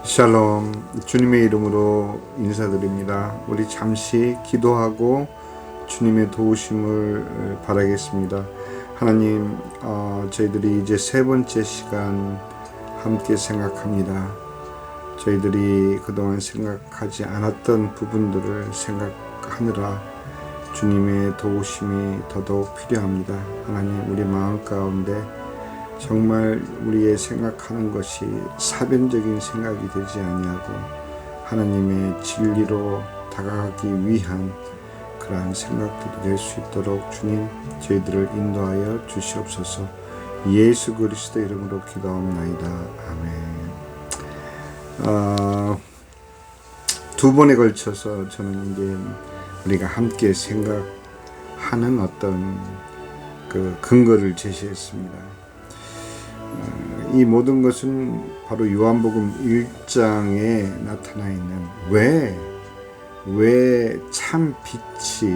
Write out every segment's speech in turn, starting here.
샬롬, 주님의 이름으로 인사드립니다. 우리 잠시 기도하고 주님의 도우심을 바라겠습니다. 하나님, 저희들이 이제 세 번째 시간 함께 생각합니다. 저희들이 그동안 생각하지 않았던 부분들을 생각하느라 주님의 도우심이 더더욱 필요합니다. 하나님, 우리 마음 가운데 정말 우리의 생각하는 것이 사변적인 생각이 되지 아니하고 하나님의 진리로 다가가기 위한 그러한 생각들이 될 수 있도록 주님 저희들을 인도하여 주시옵소서. 예수 그리스도 이름으로 기도하옵나이다. 아멘. 두 번에 걸쳐서 저는 이제 우리가 함께 생각하는 어떤 그 근거를 제시했습니다. 이 모든 것은 바로 요한복음 1장에 나타나 있는 왜 참 빛이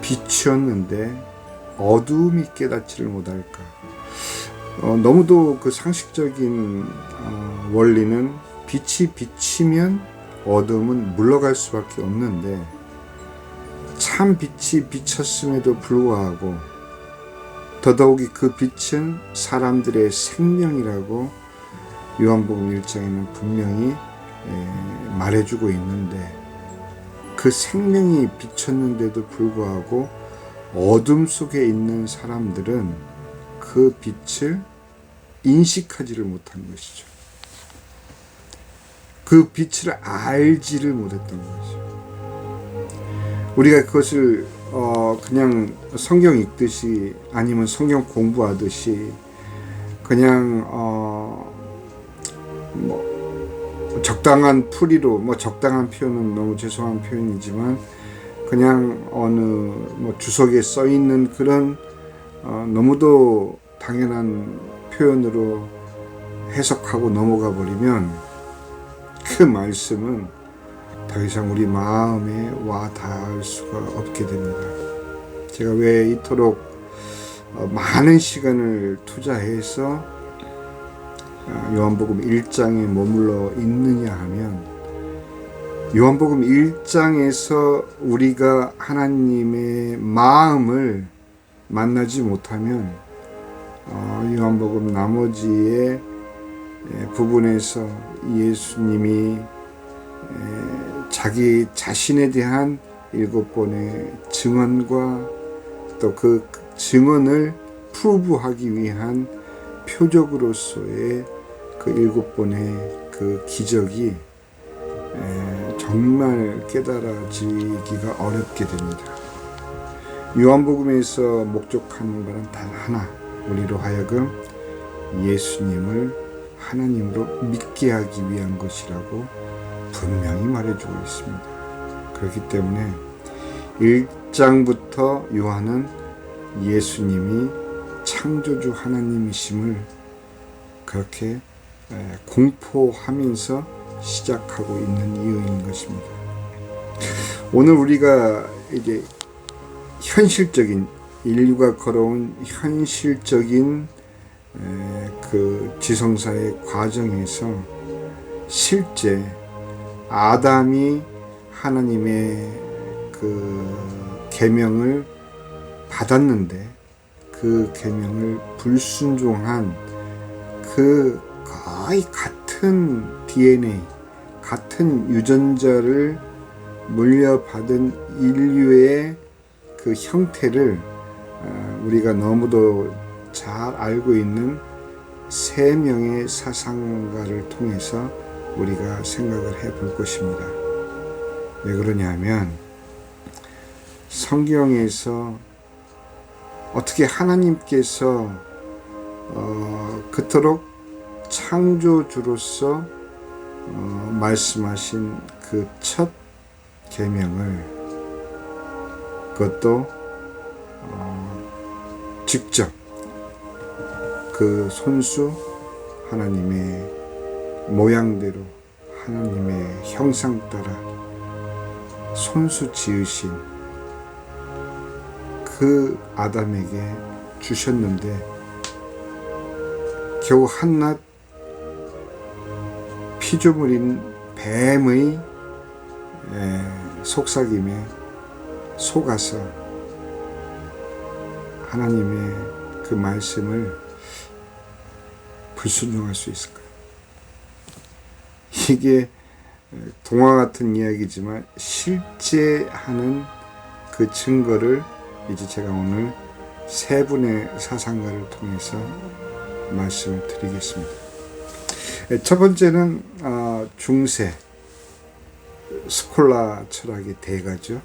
비추었는데 어두움이 깨닫지를 못할까. 너무도 그 상식적인 원리는 빛이 비치면 어두움은 물러갈 수밖에 없는데 참 빛이 비쳤음에도 불구하고 더더욱이 그 빛은 사람들의 생명이라고 요한복음 1장에는 분명히 말해주고 있는데 그 생명이 비쳤는데도 불구하고 어둠 속에 있는 사람들은 그 빛을 인식하지를 못한 것이죠. 그 빛을 알지를 못했던 것이죠. 우리가 그것을 그냥 성경 읽듯이 아니면 성경 공부하듯이 그냥 적당한 풀이로 적당한 표현은 너무 죄송한 표현이지만 그냥 어느 주석에 써 있는 그런 너무도 당연한 표현으로 해석하고 넘어가 버리면 그 말씀은 더 이상 우리 마음에 와 닿을 수가 없게 됩니다. 제가 왜 이토록 많은 시간을 투자해서 요한복음 1장에 머물러 있느냐 하면 요한복음 1장에서 우리가 하나님의 마음을 만나지 못하면 요한복음 나머지의 부분에서 예수님이 자기 자신에 대한 7번의 증언과 또 그 증언을 프루브하기 위한 표적으로서의 그 7번의 그 기적이 정말 깨달아지기가 어렵게 됩니다. 요한복음에서 목적하는 바는 단 하나, 우리로 하여금 예수님을 하나님으로 믿게 하기 위한 것이라고 분명히 말해주고 있습니다. 그렇기 때문에 1장부터 요한은 예수님이 창조주 하나님이심을 그렇게 공포하면서 시작하고 있는 이유인 것입니다. 오늘 우리가 이제 현실적인 인류가 걸어온 현실적인 그 지성사의 과정에서 실제 아담이 하나님의 그 계명을 받았는데 그 계명을 불순종한 그 거의 같은 DNA, 같은 유전자를 물려받은 인류의 그 형태를 우리가 너무도 잘 알고 있는 3명의 사상가를 통해서 우리가 생각을 해볼 것입니다. 왜 그러냐면 성경에서 어떻게 하나님께서 그토록 창조주로서 말씀하신 그 첫 계명을 그것도 직접 그 손수 하나님의 모양대로 하나님의 형상 따라 손수 지으신 그 아담에게 주셨는데 겨우 한낱 피조물인 뱀의 속삭임에 속아서 하나님의 그 말씀을 불순종할 수 있을까요? 이게 동화 같은 이야기지만 실제 하는 그 증거를 이제 제가 오늘 세 분의 사상가를 통해서 말씀을 드리겠습니다. 첫 번째는 중세 스콜라 철학의 대가죠.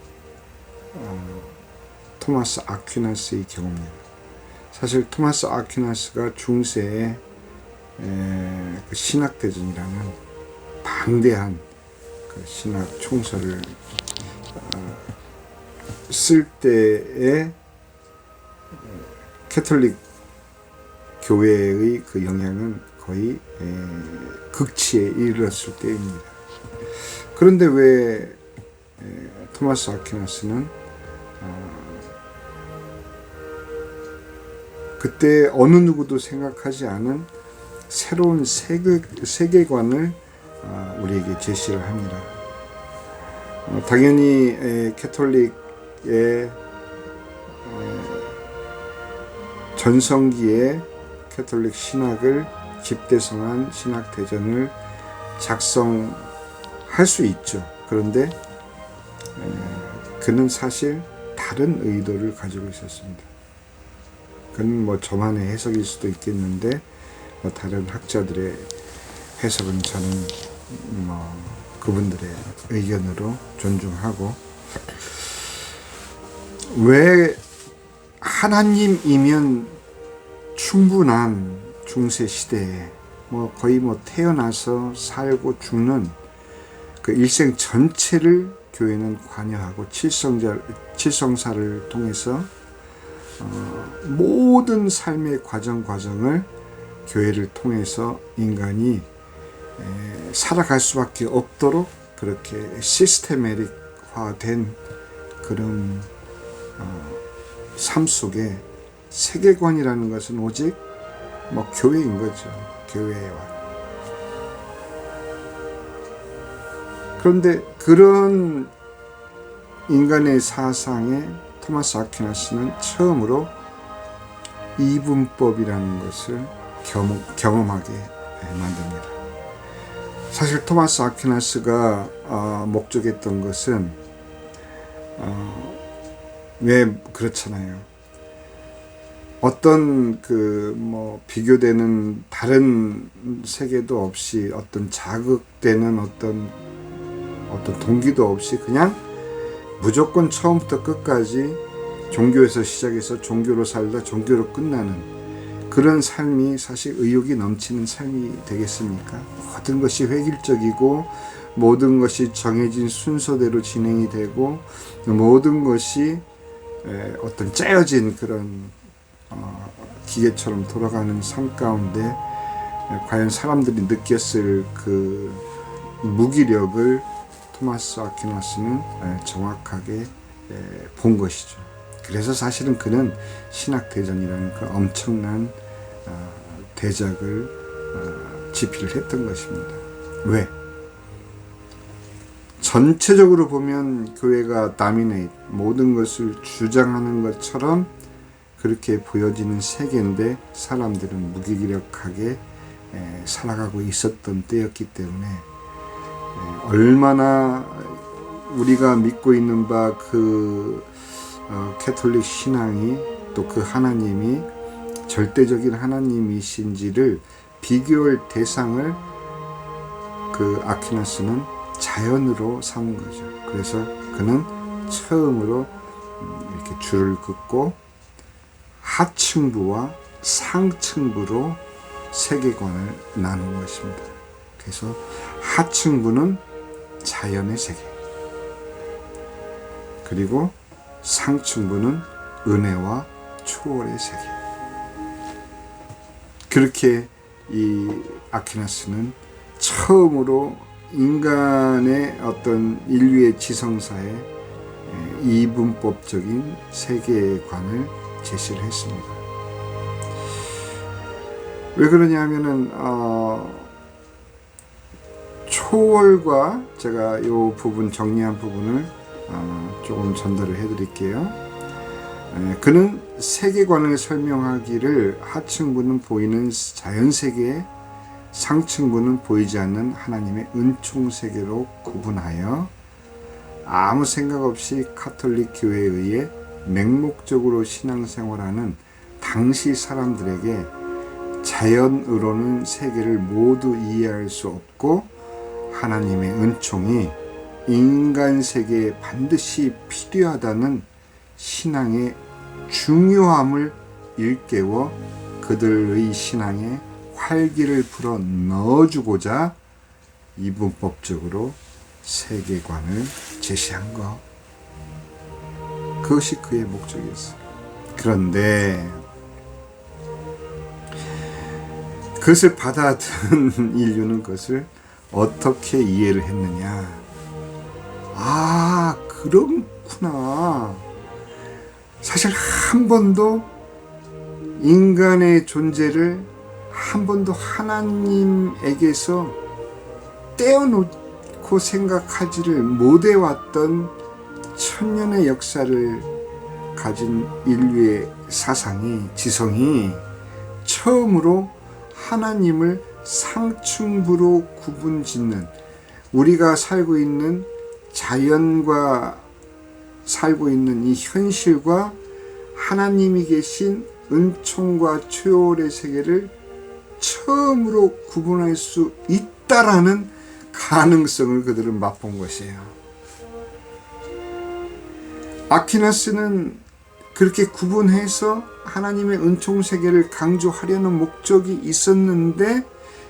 토마스 아퀴나스의 경우입니다. 사실 토마스 아퀴나스가 중세에 그 신학대전이라는 방대한 그 신학 총서를 쓸 때에 캐톨릭 교회의 그 영향은 거의 극치에 이르렀을 때입니다. 그런데 왜 토마스 아퀴나스는 그때 어느 누구도 생각하지 않은 새로운 세계관을 우리에게 제시를 합니다. 당연히 캐톨릭의 전성기에 캐톨릭 신학을 집대성한 신학대전을 작성할 수 있죠. 그런데 그는 사실 다른 의도를 가지고 있었습니다. 그건 뭐 저만의 해석일 수도 있겠는데 다른 학자들의 해석은 저는 그분들의 의견으로 존중하고, 왜 하나님이면 충분한 중세 시대에 거의 태어나서 살고 죽는 그 일생 전체를 교회는 관여하고 칠성사를 통해서 모든 삶의 과정을 교회를 통해서 인간이 살아갈 수밖에 없도록 그렇게 시스테메릭화된 그런 삶 속에 세계관이라는 것은 오직 교회인 거죠. 교회와. 그런데 그런 인간의 사상에 토마스 아퀴나스는 처음으로 이분법이라는 것을 경험하게 만듭니다. 사실 토마스 아퀴나스가 목적했던 것은 왜 그렇잖아요. 어떤 비교되는 다른 세계도 없이, 어떤 자극되는 어떤 동기도 없이 그냥 무조건 처음부터 끝까지 종교에서 시작해서 종교로 살다 종교로 끝나는 그런 삶이 사실 의욕이 넘치는 삶이 되겠습니까? 모든 것이 획일적이고 모든 것이 정해진 순서대로 진행이 되고 모든 것이 어떤 짜여진 그런 기계처럼 돌아가는 삶 가운데 과연 사람들이 느꼈을 그 무기력을 토마스 아퀴나스는 정확하게 본 것이죠. 그래서 사실은 그는 신학대전이라는 그 엄청난 대작을 집필을 했던 것입니다. 왜? 전체적으로 보면 교회가 모든 것을 주장하는 것처럼 그렇게 보여지는 세계인데 사람들은 무기력하게 살아가고 있었던 때였기 때문에 얼마나 우리가 믿고 있는 바 그 캐톨릭 신앙이 또 그 하나님이 절대적인 하나님이신지를 비교할 대상을 그 아퀴나스는 자연으로 삼은 거죠. 그래서 그는 처음으로 이렇게 줄을 긋고 하층부와 상층부로 세계관을 나눈 것입니다. 그래서 하층부는 자연의 세계, 그리고 상층부는 은혜와 초월의 세계. 그렇게 이 아퀴나스는 처음으로 인간의 어떤 인류의 지성사에 이분법적인 세계관을 제시를 했습니다. 왜 그러냐 하면은 초월과 제가 이 부분 정리한 부분을 조금 전달을 해드릴게요. 그는 세계관을 설명하기를 하층부는 보이는 자연세계, 상층부는 보이지 않는 하나님의 은총세계로 구분하여 아무 생각 없이 가톨릭 교회에 의해 맹목적으로 신앙생활하는 당시 사람들에게 자연으로는 세계를 모두 이해할 수 없고 하나님의 은총이 인간 세계에 반드시 필요하다는 신앙의 중요함을 일깨워 그들의 신앙에 활기를 불어 넣어주고자 이분법적으로 세계관을 제시한 것. 그것이 그의 목적이었어요. 그런데 그것을 받아들은 인류는 그것을 어떻게 이해를 했느냐. 아, 그렇구나. 사실 한 번도 인간의 존재를 한 번도 하나님에게서 떼어놓고 생각하지를 못해왔던 천년의 역사를 가진 인류의 사상이, 지성이 처음으로 하나님을 상층부로 구분짓는, 우리가 살고 있는 자연과 살고 있는 이 현실과 하나님이 계신 은총과 초월의 세계를 처음으로 구분할 수 있다라는 가능성을 그들은 맛본 것이에요. 아퀴나스는 그렇게 구분해서 하나님의 은총 세계를 강조하려는 목적이 있었는데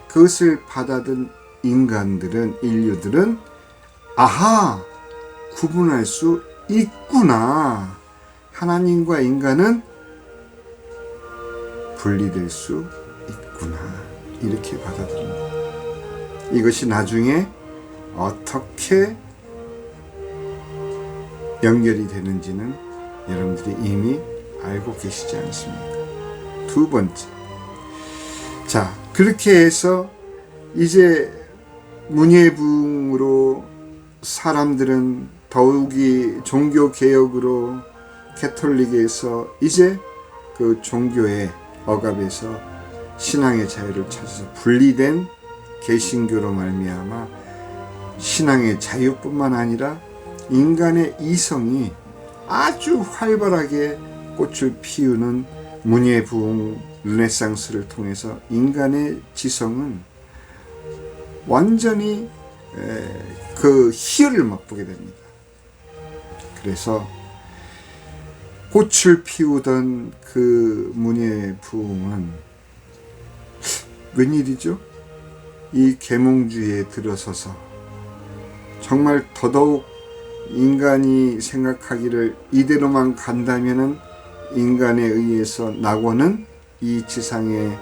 그것을 받아든 인간들은, 인류들은 아하, 구분할 수 있구나. 하나님과 인간은 분리될 수 있구나. 이렇게 받아들입니다. 이것이 나중에 어떻게 연결이 되는지는 여러분들이 이미 알고 계시지 않습니까? 두 번째. 자, 그렇게 해서 이제 문예부흥으로 사람들은 더욱이 종교개혁으로 캐톨릭에서 이제 그 종교의 억압에서 신앙의 자유를 찾아서 분리된 개신교로 말미암아 신앙의 자유뿐만 아니라 인간의 이성이 아주 활발하게 꽃을 피우는 문예부흥 르네상스를 통해서 인간의 지성은 완전히 그 희열을 맛보게 됩니다. 그래서 꽃을 피우던 그 문예부흥은 웬일이죠? 이 계몽주의에 들어서서 정말 더더욱 인간이 생각하기를 이대로만 간다면은 인간에 의해서 낙원은 이 지상에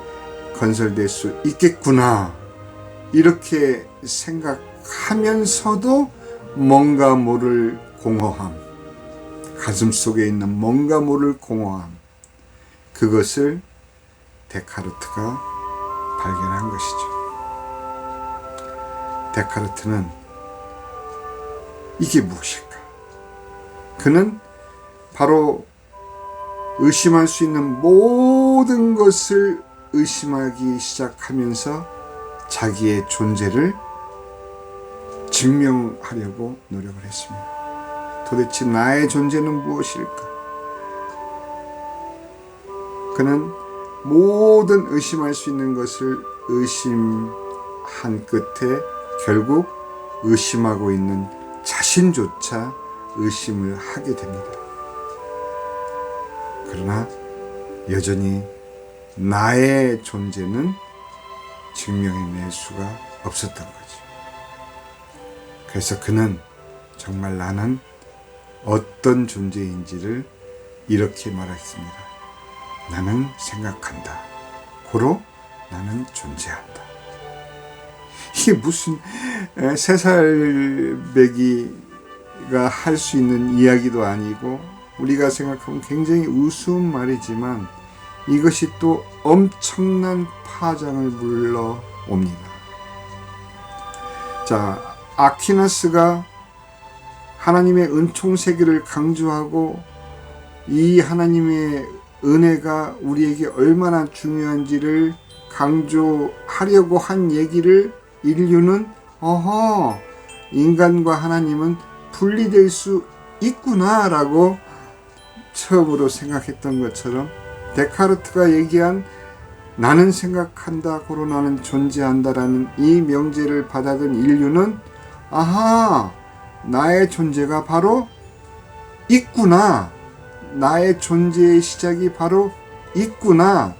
건설될 수 있겠구나, 이렇게 생각하면서도 뭔가 모를 공허함, 가슴 속에 있는 뭔가 모를 공허함, 그것을 데카르트가 발견한 것이죠. 데카르트는 이게 무엇일까? 그는 바로 의심할 수 있는 모든 것을 의심하기 시작하면서 자기의 존재를 증명하려고 노력을 했습니다. 도대체 나의 존재는 무엇일까? 그는 모든 의심할 수 있는 것을 의심한 끝에 결국 의심하고 있는 자신조차 의심을 하게 됩니다. 그러나 여전히 나의 존재는 증명해낼 수가 없었던 거죠. 그래서 그는 정말 나는 어떤 존재인지를 이렇게 말했습니다. 나는 생각한다. 고로 나는 존재한다. 이게 무슨 3살 배기가 할 수 있는 이야기도 아니고 우리가 생각하면 굉장히 우스운 말이지만 이것이 또 엄청난 파장을 불러옵니다. 자, 아퀴나스가 하나님의 은총 세계를 강조하고 이 하나님의 은혜가 우리에게 얼마나 중요한지를 강조하려고 한 얘기를 인류는 인간과 하나님은 분리될 수 있구나 라고 처음으로 생각했던 것처럼, 데카르트가 얘기한 나는 생각한다 고로 나는 존재한다라는 이 명제를 받아든 인류는 나의 존재가 바로 있구나, 나의 존재의 시작이 바로 있구나,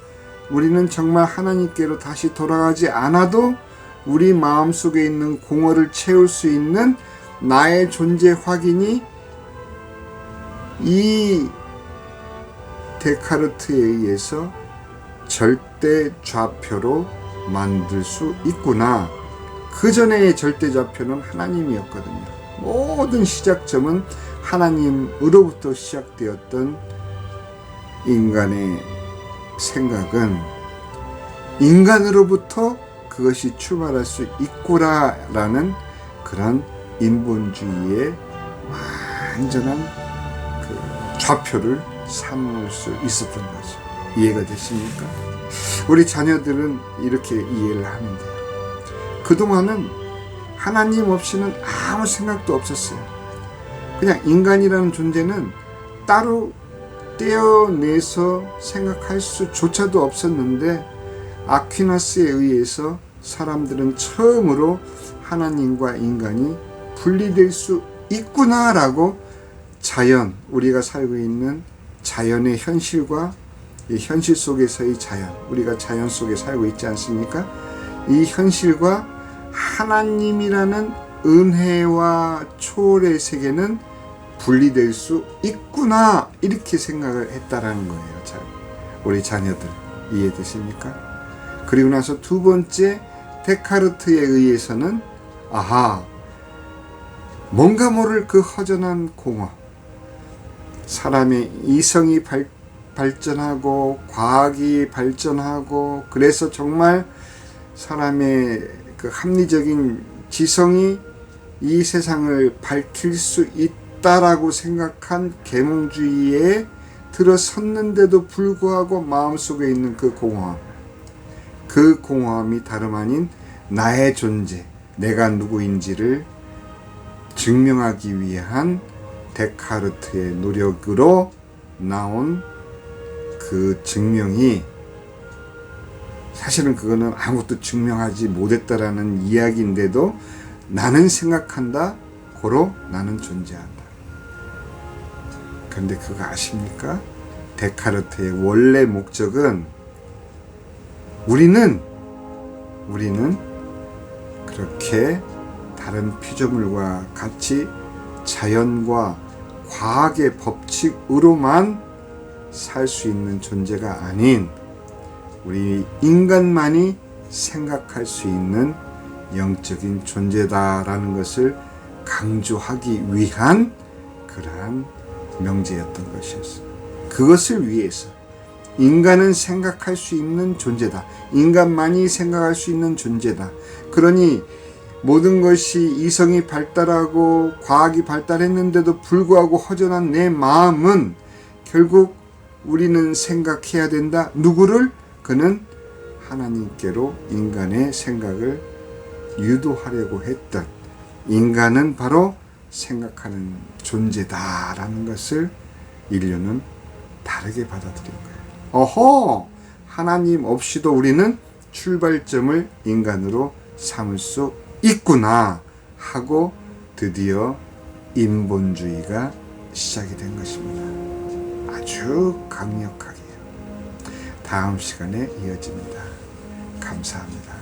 우리는 정말 하나님께로 다시 돌아가지 않아도 우리 마음속에 있는 공허를 채울 수 있는 나의 존재 확인이 이 데카르트에 의해서 절대 좌표로 만들 수 있구나. 그 전에 절대 좌표는 하나님이었거든요. 모든 시작점은 하나님으로부터 시작되었던 인간의 생각은 인간으로부터 그것이 출발할 수 있구나라는 그런 인본주의의 완전한 그 좌표를 삼을 수 있었던 거죠. 이해가 되십니까? 우리 자녀들은 이렇게 이해를 하면 돼요. 그동안은 하나님 없이는 아무 생각도 없었어요. 그냥 인간이라는 존재는 따로 떼어내서 생각할 수조차도 없었는데, 아퀴나스에 의해서 사람들은 처음으로 하나님과 인간이 분리될 수 있구나라고 자연, 우리가 살고 있는 자연의 현실과 이 현실 속에서의 자연, 우리가 자연 속에 살고 있지 않습니까? 이 현실과 하나님이라는 은혜와 초월의 세계는 분리될 수 있구나, 이렇게 생각을 했다라는 거예요. 우리 자녀들 이해되십니까? 그리고 나서 두 번째, 데카르트에 의해서는 뭔가 모를 그 허전한 공허, 사람의 이성이 발전하고 과학이 발전하고, 그래서 정말 사람의 그 합리적인 지성이 이 세상을 밝힐 수 있다라고 생각한 계몽주의에 들어섰는데도 불구하고 마음속에 있는 그 공허함, 그 공허함이 다름 아닌 나의 존재, 내가 누구인지를 증명하기 위한 데카르트의 노력으로 나온 그 증명이, 사실은 그거는 아무것도 증명하지 못했다라는 이야기인데도 나는 생각한다 고로 나는 존재한다. 그런데 그거 아십니까? 데카르트의 원래 목적은 우리는 그렇게 다른 피조물과 같이 자연과 과학의 법칙으로만 살 수 있는 존재가 아닌 우리 인간만이 생각할 수 있는 영적인 존재다라는 것을 강조하기 위한 그러한 명제였던 것이었어요. 그것을 위해서 인간은 생각할 수 있는 존재다. 인간만이 생각할 수 있는 존재다. 그러니 모든 것이 이성이 발달하고 과학이 발달했는데도 불구하고 허전한 내 마음은 결국 우리는 생각해야 된다. 누구를? 그는 하나님께로 인간의 생각을 유도하려고 했던, 인간은 바로 생각하는 존재다라는 것을 인류는 다르게 받아들인 거예요. 하나님 없이도 우리는 출발점을 인간으로 삼을 수 있구나 하고 드디어 인본주의가 시작이 된 것입니다. 아주 강력하게요. 다음 시간에 이어집니다. 감사합니다.